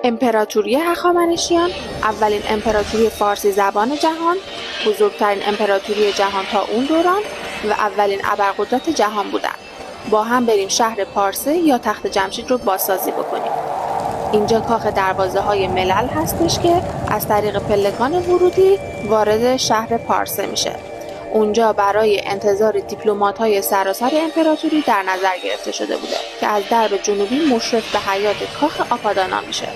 امپراتوری هخامنشیان اولین امپراتوری فارسی زبان جهان، بزرگترین امپراتوری جهان تا اون دوران و اولین ابرقدرت جهان بودند. با هم بریم شهر پارسه یا تخت جمشید رو بازسازی بکنیم. اینجا کاخ دروازه‌های ملل هستش که از طریق پلکان ورودی وارد شهر پارسه میشه. اونجا برای انتظار دیپلمات‌های سراسر امپراتوری در نظر گرفته شده بوده که از درب جنوبی مشرف به حیاط کاخ آپادانا میشه.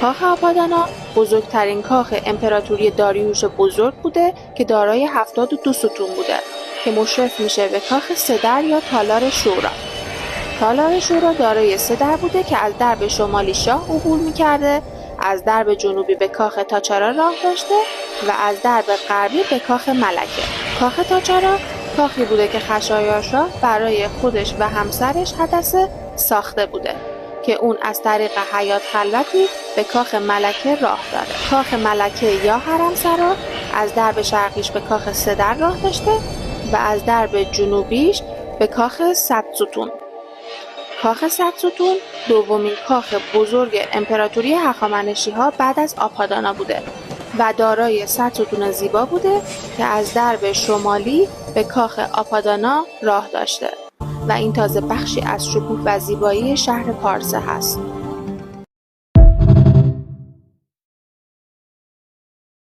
کاخ آپادانا بزرگترین کاخ امپراتوری داریوش بزرگ بوده که دارای 72 ستون بوده که مشرف میشه به کاخ 3 در یا تالار شورا. تالار شورا دارای 3 در بوده که از درب شمالی شاه عبور میکرده، از درب جنوبی به کاخ تاچارا راه داشته و از درب غربی به کاخ ملکه. کاخ تاچارا کاخی بوده که خشایارشاه برای خودش و همسرش حدثه ساخته بوده که اون از طریق حیاط خلوتی به کاخ ملکه راه داره. کاخ ملکه یا حرمسرا از درب شرقیش به کاخ 3 در راه داشته و از درب جنوبیش به کاخ 100 ستون. کاخ 100 ستون دومین کاخ بزرگ امپراتوری هخامنشی‌ها بعد از آپادانا بوده و دارای 100 ستون زیبا بوده که از درب شمالی به کاخ آپادانا راه داشته و این تازه بخشی از شکوه و زیبایی شهر پارسه هست.